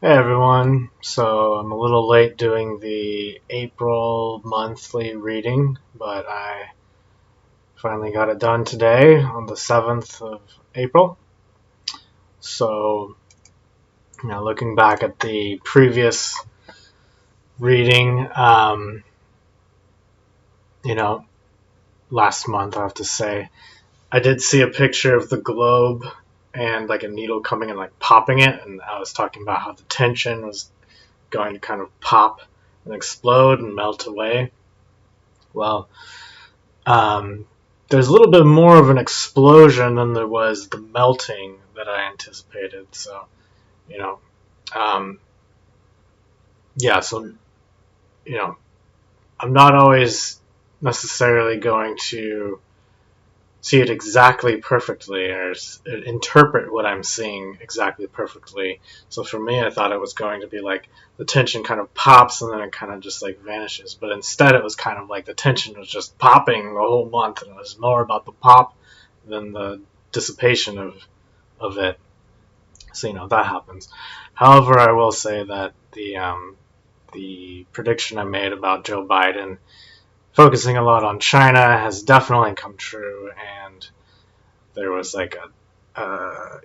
Hey everyone, so I'm a little late doing the April monthly reading, but I finally got it done today on the 7th of April. So, looking back at the previous reading, you know, last month I have to say, I did see a picture of the globe and like a needle coming and like popping it, and I was talking about how the tension was going to kind of pop and explode and melt away. Well, there's a little bit more of an explosion than there was the melting that I anticipated. So, you know, um, yeah, so, you know, I'm not always necessarily going to see it exactly perfectly or interpret what I'm seeing exactly perfectly. So for me, I thought it was going to be like the tension kind of pops and then it kind of just like vanishes. But instead, it was kind of like the tension was just popping the whole month, and it was more about the pop than the dissipation of it. So that happens. However, I will say that the prediction I made about Joe Biden focusing a lot on China has definitely come true, and there was like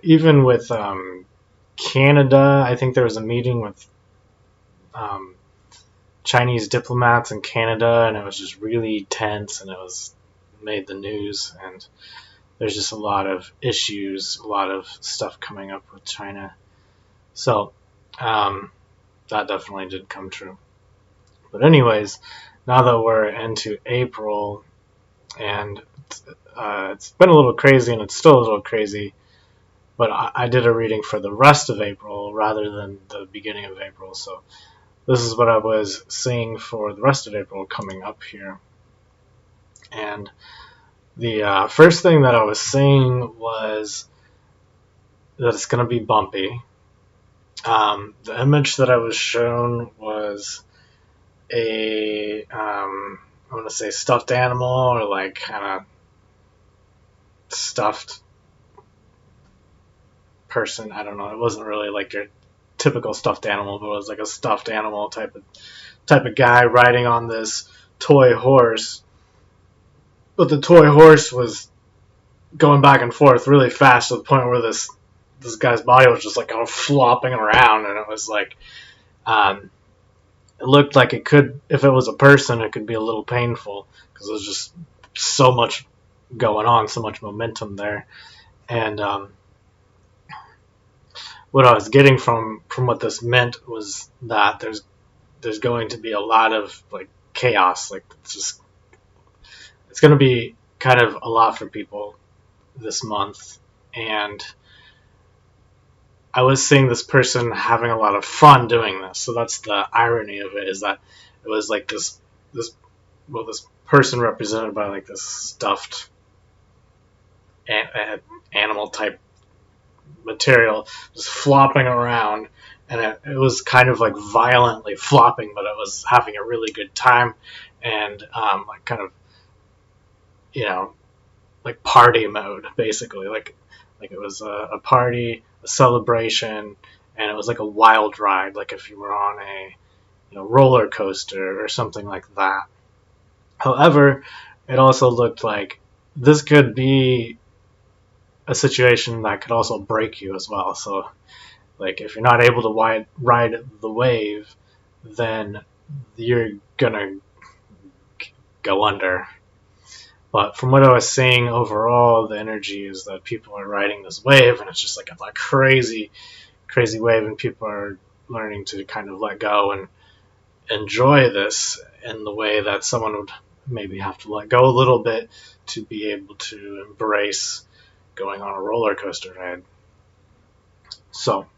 even with Canada, I think there was a meeting with um, Chinese diplomats in Canada, and it was just really tense, and it was made the news, and there's just a lot of issues, a lot of stuff coming up with China. So that definitely did come true. But anyways, now that we're into April, and it's been a little crazy, and it's still a little crazy, but I did a reading for the rest of April rather than the beginning of April. So this is what I was seeing for the rest of April coming up here. And the first thing that I was seeing was that it's going to be bumpy. The image that I was shown was I want to say stuffed animal, or like kind of stuffed person. I don't know. It wasn't really like your typical stuffed animal, but it was like a stuffed animal type of guy riding on this toy horse. But the toy horse was going back and forth really fast to the point where this guy's body was just like kind of flopping around, and it was like it looked like it could, if it was a person, it could be a little painful because there was just so much going on, so much momentum there. And what I was getting from what this meant was that there's going to be a lot of like chaos. Like it's going to be kind of a lot for people this month, and I was seeing this person having a lot of fun doing this. So that's the irony of it, is that it was like this person represented by like this stuffed animal type material just flopping around, and it was kind of like violently flopping, but it was having a really good time, and like kind of like party mode, basically, like it was a party, a celebration, and it was like a wild ride, like if you were on a roller coaster or something like that. However, it also looked like this could be a situation that could also break you as well. So, like, if you're not able to ride the wave, then you're gonna go under. But from what I was seeing overall, the energy is that people are riding this wave, and it's just like a crazy, crazy wave, and people are learning to kind of let go and enjoy this in the way that someone would maybe have to let go a little bit to be able to embrace going on a roller coaster ride. So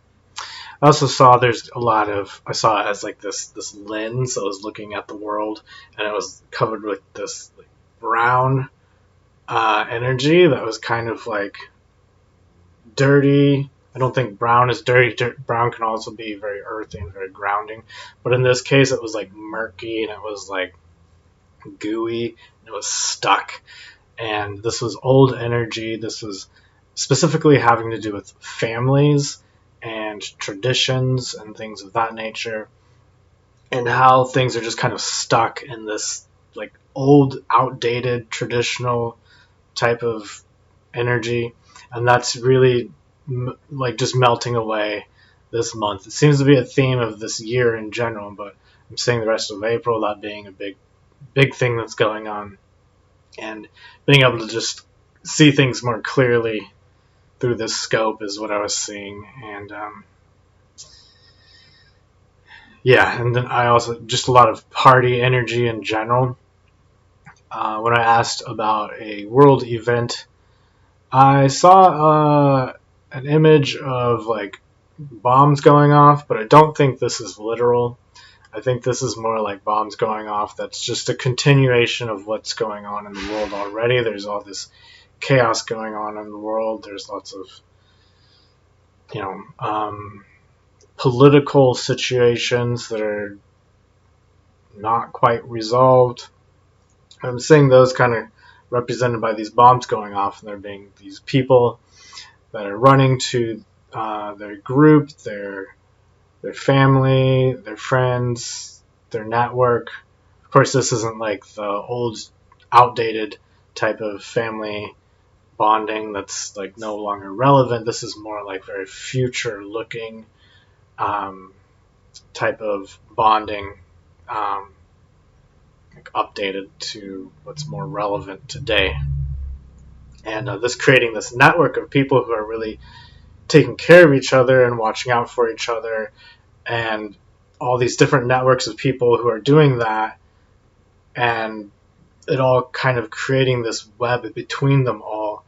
I also saw I saw it as like this lens that was looking at the world, and it was covered with this like brown energy that was kind of like dirty. I don't think brown is dirty. Brown can also be very earthy and very grounding, but in this case, it was like murky, and it was like gooey, and it was stuck. And this was old energy. This was specifically having to do with families and traditions and things of that nature, and how things are just kind of stuck in this like old, outdated, traditional type of energy, and that's really like just melting away this month. It seems to be a theme of this year in general, but I'm seeing the rest of April that being a big thing that's going on, and being able to just see things more clearly through this scope is what I was seeing. And yeah, and then I also just a lot of party energy in general. When I asked about a world event, I saw an image of like bombs going off, but I don't think this is literal. I think this is more like bombs going off. That's just a continuation of what's going on in the world already. There's all this chaos going on in the world. There's lots of, political situations that are not quite resolved. I'm seeing those kind of represented by these bombs going off, and there being these people that are running to their group, their family, their friends, their network. Of course, this isn't like the old, outdated type of family bonding that's like no longer relevant. This is more like very future-looking type of bonding, like updated to what's more relevant today. And this creating this network of people who are really taking care of each other and watching out for each other, and all these different networks of people who are doing that, and it all kind of creating this web between them all,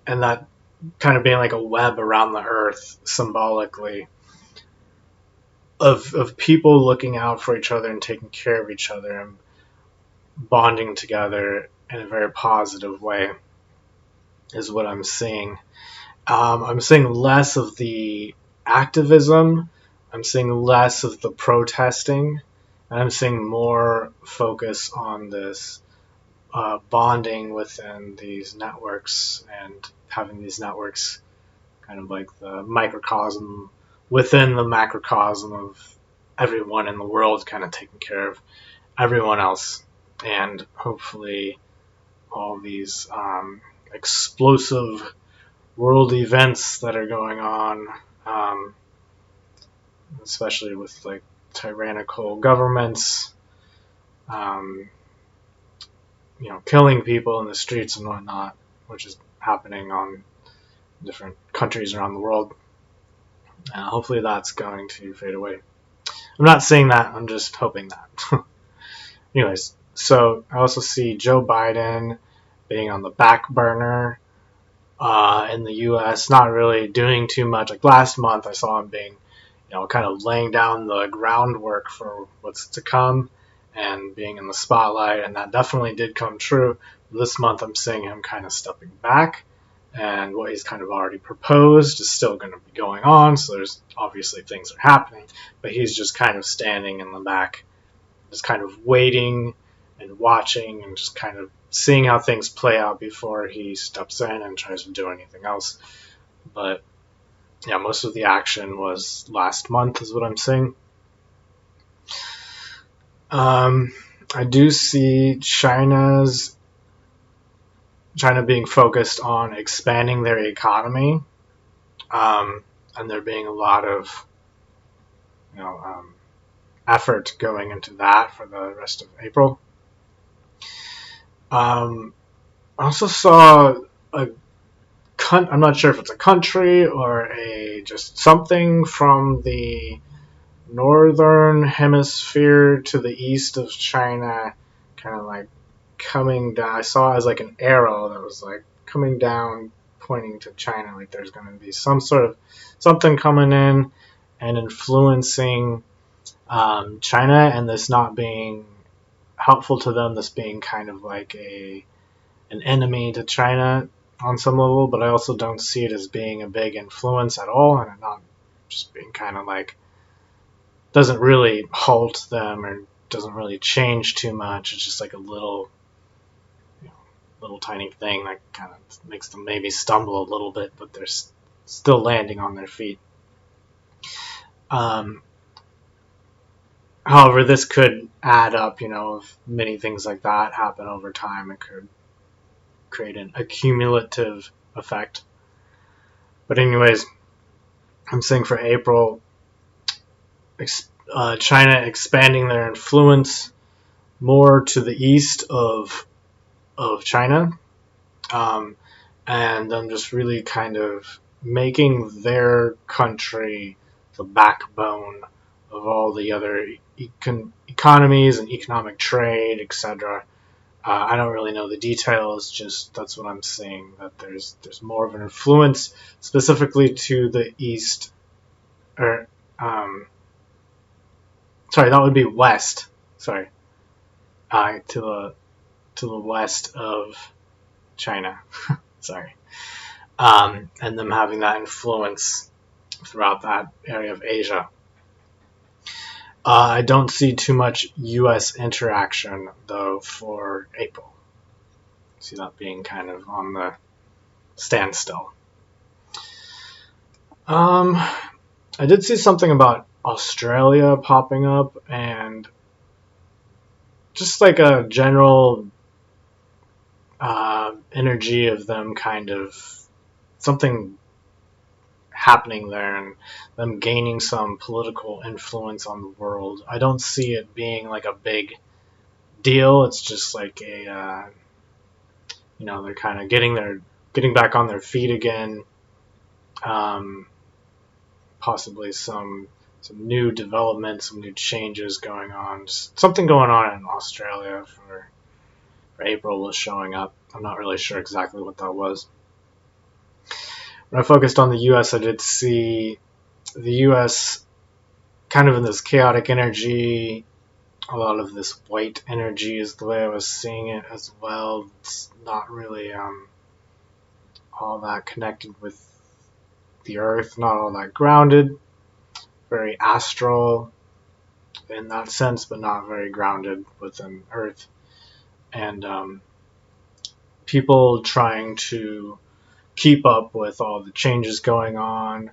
and that kind of being like a web around the earth symbolically of people looking out for each other and taking care of each other and bonding together in a very positive way is what I'm seeing. I'm seeing less of the activism. I'm seeing less of the protesting. And I'm seeing more focus on this bonding within these networks, and having these networks kind of like the microcosm within the macrocosm of everyone in the world, kind of taking care of everyone else. And hopefully all these explosive world events that are going on, especially with like tyrannical governments, killing people in the streets and whatnot, which is happening on different countries around the world. Hopefully that's going to fade away. I'm not saying that, I'm just hoping that. Anyways, so I also see Joe Biden being on the back burner in the U.S., not really doing too much. Like last month, I saw him being, kind of laying down the groundwork for what's to come and being in the spotlight, and that definitely did come true. This month, I'm seeing him kind of stepping back, and what he's kind of already proposed is still going to be going on, so there's obviously things are happening, but he's just kind of standing in the back, just kind of waiting and watching and just kind of seeing how things play out before he steps in and tries to do anything else. But yeah, most of the action was last month is what I'm seeing. I do see China being focused on expanding their economy, and there being a lot of effort going into that for the rest of April. I also saw I'm not sure if it's a country or just something from the northern hemisphere to the east of China, kind of like coming down. I saw it as like an arrow that was like coming down, pointing to China, like there's going to be some sort of something coming in and influencing China, and this not being helpful to them, this being kind of like an enemy to China on some level, but I also don't see it as being a big influence at all, and it not just being kind of like doesn't really halt them or doesn't really change too much. It's just like a little tiny thing that kind of makes them maybe stumble a little bit, but they're still landing on their feet. Um, However, this could add up, if many things like that happen over time, it could create an accumulative effect. But anyways, I'm saying for April, China expanding their influence more to the east of China, and them just really kind of making their country the backbone of all the other economies and economic trade, etc. I don't really know the details, just that's what I'm seeing, that there's more of an influence specifically to the east, or sorry, that would be west. Sorry, to the west of China. Sorry, and them having that influence throughout that area of Asia. I don't see too much U.S. interaction though for April. I see that being kind of on the standstill. I did see something about Australia popping up, and just like a general energy of them kind of something happening there and them gaining some political influence on the world. I don't see it being like a big deal. It's just like a they're kind of getting back on their feet again. Possibly some new developments, some new changes going on. Just something going on in Australia for April was showing up. I'm not really sure exactly what that was. When I focused on the U.S., I did see the U.S. kind of in this chaotic energy. A lot of this white energy is the way I was seeing it as well. It's not really all that connected with the earth, not all that grounded. Very astral in that sense, but not very grounded within earth. And people trying to keep up with all the changes going on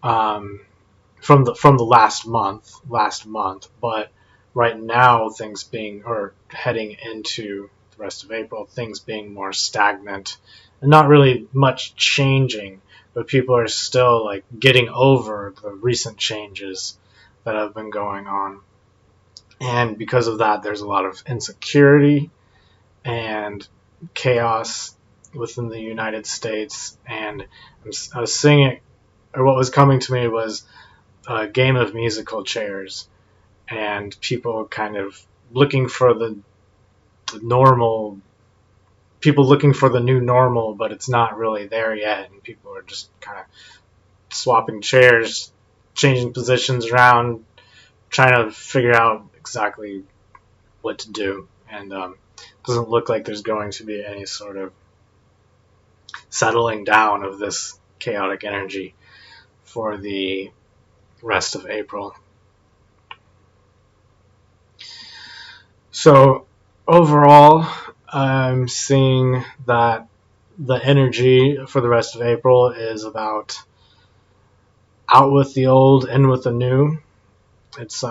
from the last month, but right now things being, or heading into the rest of April, things being more stagnant and not really much changing, but people are still like getting over the recent changes that have been going on. And because of that, there's a lot of insecurity and chaos within the United States. And I was seeing it, or what was coming to me was a game of musical chairs, and people kind of looking for the normal, people looking for the new normal, but it's not really there yet, and people are just kind of swapping chairs, changing positions around, trying to figure out exactly what to do. And doesn't look like there's going to be any sort of settling down of this chaotic energy for the rest of April. So overall, I'm seeing that the energy for the rest of April is about out with the old, in with the new. It's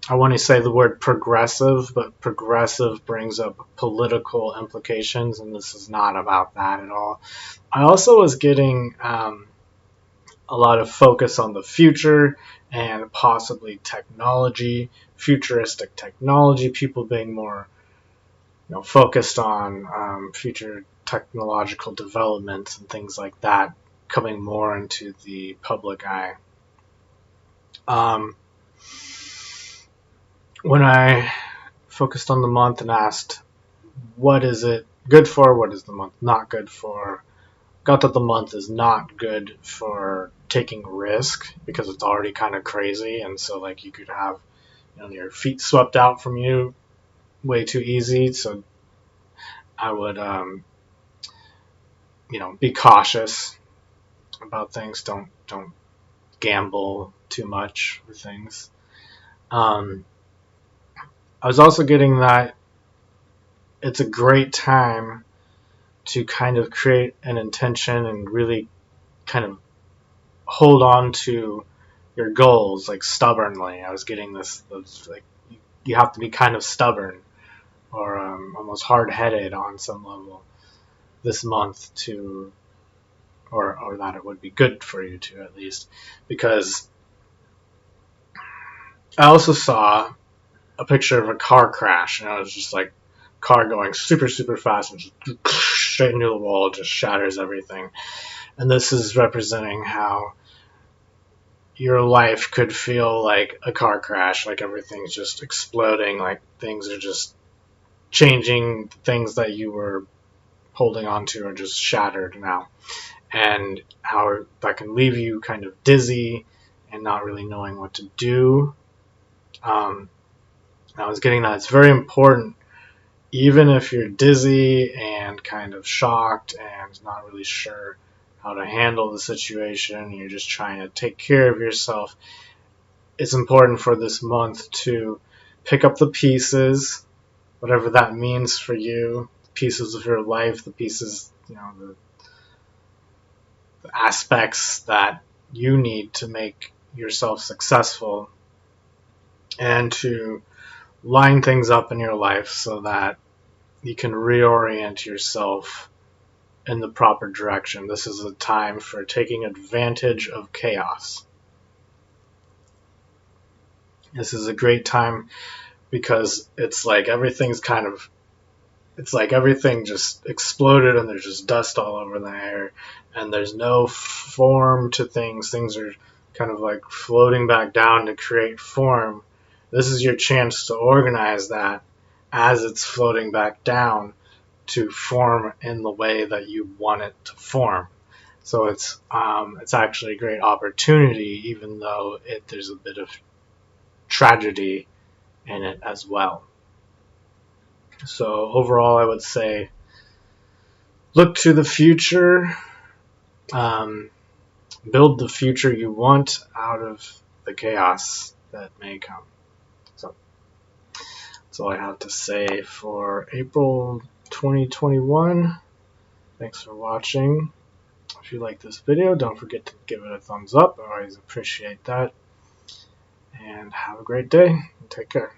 I want to say the word progressive, but progressive brings up political implications, and this is not about that at all. I also was getting a lot of focus on the future and possibly technology, futuristic technology, people being more focused on future technological developments and things like that coming more into the public eye. When I focused on the month and asked, what is it good for? What is the month not good for? Got that the month is not good for taking risk because it's already kind of crazy, and so like you could have your feet swept out from you way too easy. So I would be cautious about things. Don't gamble too much with things. I was also getting that it's a great time to kind of create an intention and really kind of hold on to your goals like stubbornly. I was getting this like you have to be kind of stubborn or almost hard-headed on some level this month to, or that it would be good for you to at least, because I also saw a picture of a car crash, and it was just like car going super super fast and just straight into the wall, just shatters everything. And this is representing how your life could feel like a car crash, like everything's just exploding, like things are just changing, things that you were holding on to are just shattered now, and how that can leave you kind of dizzy and not really knowing what to do. I was getting that it's very important, even if you're dizzy and kind of shocked and not really sure how to handle the situation, you're just trying to take care of yourself. It's important for this month to pick up the pieces, whatever that means for you, the pieces of your life, the pieces, the aspects that you need to make yourself successful, and to line things up in your life so that you can reorient yourself in the proper direction. This is a time for taking advantage of chaos. This is a great time because it's like everything just exploded and there's just dust all over the air and there's no form to things. Things are kind of like floating back down to create form. This is your chance to organize that as it's floating back down to form in the way that you want it to form. So it's actually a great opportunity, even though there's a bit of tragedy in it as well. So overall, I would say look to the future, build the future you want out of the chaos that may come. So that's all I have to say for April 2021. Thanks for watching. If you like this video, don't forget to give it a thumbs up. I always appreciate that. And have a great day. Take care.